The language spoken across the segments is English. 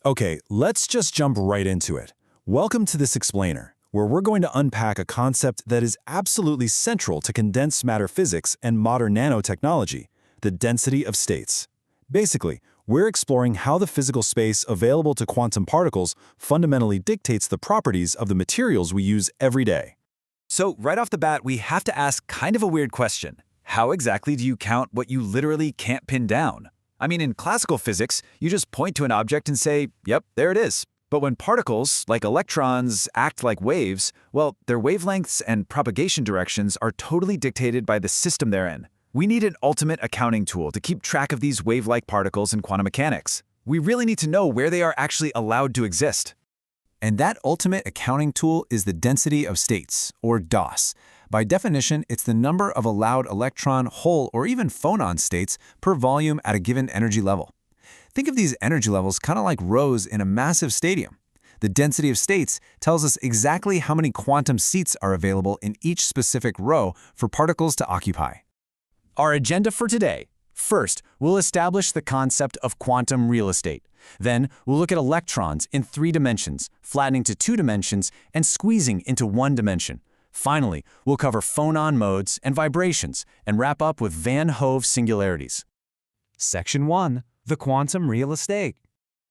Okay, let's just jump right into it. Welcome to this explainer, where we're going to unpack a concept that is absolutely central to condensed matter physics and modern nanotechnology, the density of states. Basically, we're exploring how the physical space available to quantum particles fundamentally dictates the properties of the materials we use every day. So right off the bat, we have to ask kind of a weird question. How exactly do you count what you literally can't pin down? I mean, in classical physics, you just point to an object and say, yep, there it is. But when particles, like electrons, act like waves, well, their wavelengths and propagation directions are totally dictated by the system they're in. We need an ultimate accounting tool to keep track of these wave-like particles in quantum mechanics. We really need to know where they are actually allowed to exist. And that ultimate accounting tool is the density of states, or DOS. By definition, it's the number of allowed electron, hole, or even phonon states per volume at a given energy level. Think of these energy levels kind of like rows in a massive stadium. The density of states tells us exactly how many quantum seats are available in each specific row for particles to occupy. Our agenda for today. First, we'll establish the concept of quantum real estate. Then, we'll look at electrons in 3 dimensions, flattening to 2 dimensions, and squeezing into 1 dimension. Finally, we'll cover phonon modes and vibrations, and wrap up with Van Hove singularities. Section 1. The quantum real estate.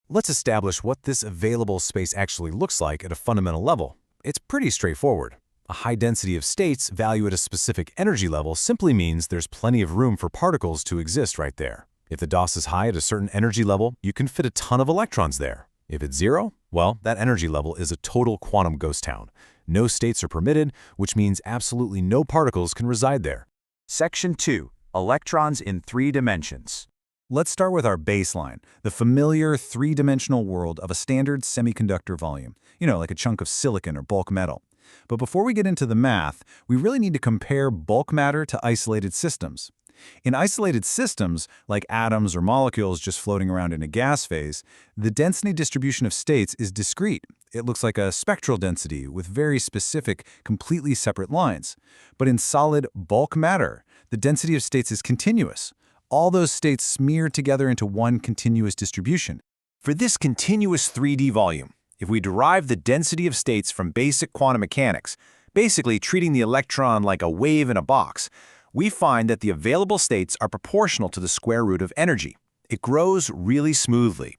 Let's establish what this available space actually looks like at a fundamental level. It's pretty straightforward. A high density of states valued at a specific energy level simply means there's plenty of room for particles to exist right there. If the DOS is high at a certain energy level, you can fit a ton of electrons there. If it's 0, well, that energy level is a total quantum ghost town. No states are permitted, which means absolutely no particles can reside there. Section 2. Electrons in 3 dimensions. Let's start with our baseline, the familiar 3-dimensional world of a standard semiconductor volume, like a chunk of silicon or bulk metal. But before we get into the math, we really need to compare bulk matter to isolated systems. In isolated systems, like atoms or molecules just floating around in a gas phase, the density distribution of states is discrete. It looks like a spectral density with very specific, completely separate lines. But in solid bulk matter, the density of states is continuous. All those states smear together into one continuous distribution. For this continuous 3D volume, if we derive the density of states from basic quantum mechanics, basically treating the electron like a wave in a box, we find that the available states are proportional to the square root of energy. It grows really smoothly.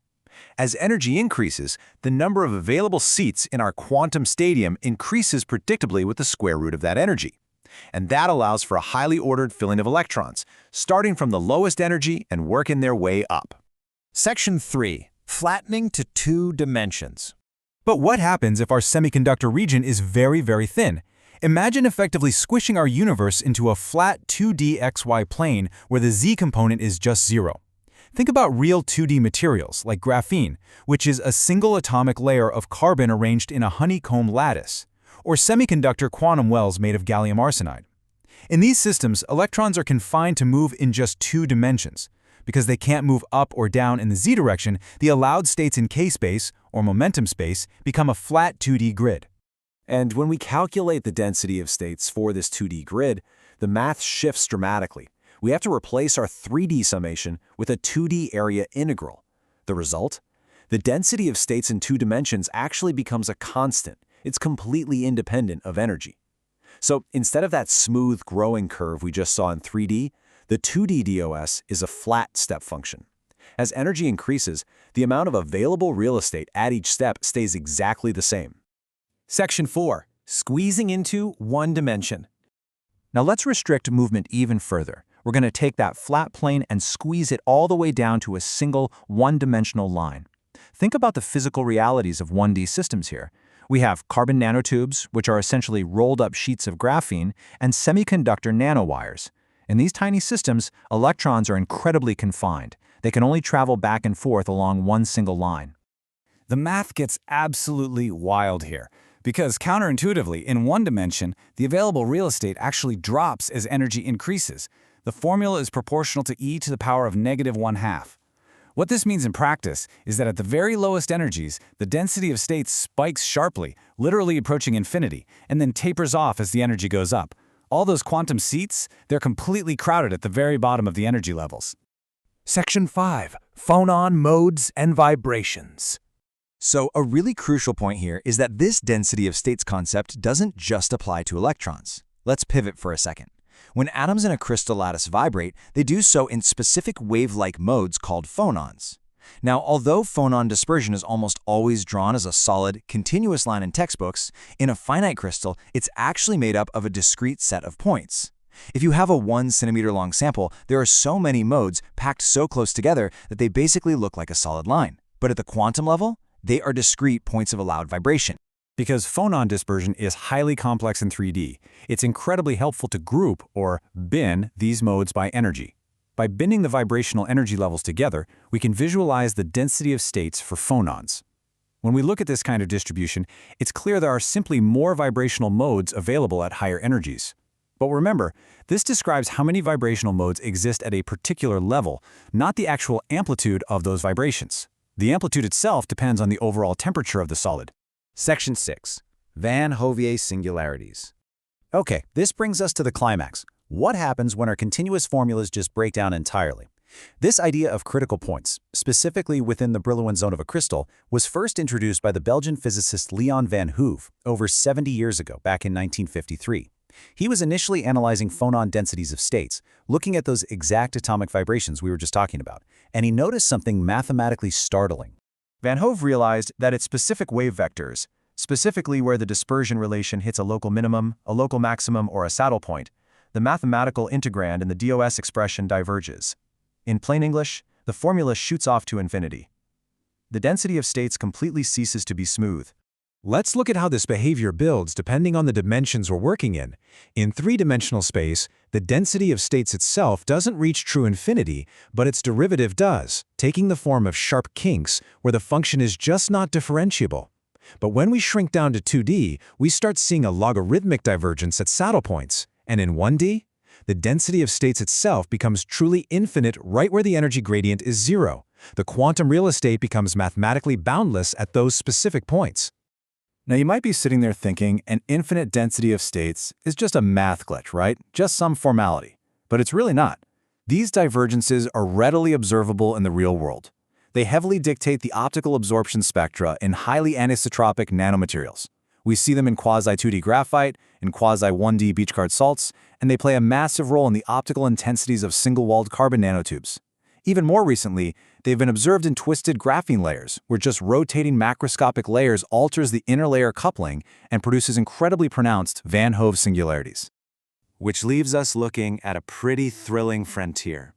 As energy increases, the number of available seats in our quantum stadium increases predictably with the square root of that energy. And that allows for a highly ordered filling of electrons, starting from the lowest energy and working their way up. Section 3. Flattening to 2 dimensions. But what happens if our semiconductor region is very, very thin? Imagine effectively squishing our universe into a flat 2D XY plane where the Z component is just 0. Think about real 2D materials like graphene, which is a single atomic layer of carbon arranged in a honeycomb lattice, or semiconductor quantum wells made of gallium arsenide. In these systems, electrons are confined to move in just 2 dimensions. Because they can't move up or down in the Z direction, the allowed states in K-space, or momentum space, become a flat 2D grid. And when we calculate the density of states for this 2D grid, the math shifts dramatically. We have to replace our 3D summation with a 2D area integral. The result? The density of states in 2 dimensions actually becomes a constant. It's completely independent of energy. So instead of that smooth growing curve we just saw in 3D, the 2D DOS is a flat step function. As energy increases, the amount of available real estate at each step stays exactly the same. Section 4. Squeezing into 1 dimension. Now let's restrict movement even further. We're going to take that flat plane and squeeze it all the way down to a single 1-dimensional line. Think about the physical realities of 1D systems here. We have carbon nanotubes, which are essentially rolled-up sheets of graphene, and semiconductor nanowires. In these tiny systems, electrons are incredibly confined. They can only travel back and forth along one single line. The math gets absolutely wild here, because counterintuitively, in 1 dimension, the available real estate actually drops as energy increases. The formula is proportional to e to the power of -1/2. What this means in practice is that at the very lowest energies, the density of states spikes sharply, literally approaching infinity, and then tapers off as the energy goes up. All those quantum seats, they're completely crowded at the very bottom of the energy levels. Section 5. Phonon modes and vibrations. So a really crucial point here is that this density of states concept doesn't just apply to electrons. Let's pivot for a second. When atoms in a crystal lattice vibrate, they do so in specific wave-like modes called phonons. Now, although phonon dispersion is almost always drawn as a solid, continuous line in textbooks, in a finite crystal, it's actually made up of a discrete set of points. If you have a 1 centimeter long sample, there are so many modes packed so close together that they basically look like a solid line. But at the quantum level, they are discrete points of allowed vibration. Because phonon dispersion is highly complex in 3D, it's incredibly helpful to group, or bin, these modes by energy. By binding the vibrational energy levels together, we can visualize the density of states for phonons. When we look at this kind of distribution, it's clear there are simply more vibrational modes available at higher energies. But remember, this describes how many vibrational modes exist at a particular level, not the actual amplitude of those vibrations. The amplitude itself depends on the overall temperature of the solid. Section 6. Van Hovier singularities. Okay, this brings us to the climax. What happens when our continuous formulas just break down entirely? This idea of critical points, specifically within the Brillouin zone of a crystal, was first introduced by the Belgian physicist Leon van Hove over 70 years ago, back in 1953. He was initially analyzing phonon densities of states, looking at those exact atomic vibrations we were just talking about, and he noticed something mathematically startling. Van Hove realized that at specific wave vectors, specifically where the dispersion relation hits a local minimum, a local maximum, or a saddle point, the mathematical integrand in the DOS expression diverges. In plain English, the formula shoots off to infinity. The density of states completely ceases to be smooth. Let's look at how this behavior builds depending on the dimensions we're working in. In three-dimensional space, the density of states itself doesn't reach true infinity, but its derivative does, taking the form of sharp kinks where the function is just not differentiable. But when we shrink down to 2D, we start seeing a logarithmic divergence at saddle points. And in 1D, the density of states itself becomes truly infinite right where the energy gradient is zero. The quantum real estate becomes mathematically boundless at those specific points. Now you might be sitting there thinking an infinite density of states is just a math glitch, right? Just some formality. But it's really not. These divergences are readily observable in the real world. They heavily dictate the optical absorption spectra in highly anisotropic nanomaterials. We see them in quasi-2D graphite, in quasi-1D beachcard salts, and they play a massive role in the optical intensities of single-walled carbon nanotubes. Even more recently, they've been observed in twisted graphene layers, where just rotating macroscopic layers alters the inner layer coupling and produces incredibly pronounced Van Hove singularities. Which leaves us looking at a pretty thrilling frontier.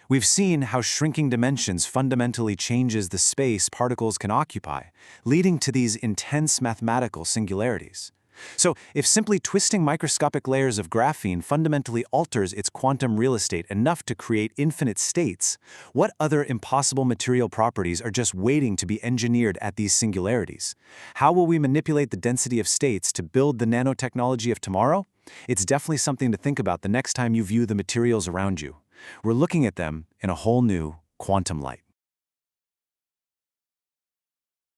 We've seen how shrinking dimensions fundamentally changes the space particles can occupy, leading to these intense mathematical singularities. So, if simply twisting microscopic layers of graphene fundamentally alters its quantum real estate enough to create infinite states, what other impossible material properties are just waiting to be engineered at these singularities? How will we manipulate the density of states to build the nanotechnology of tomorrow? It's definitely something to think about the next time you view the materials around you. We're looking at them in a whole new quantum light.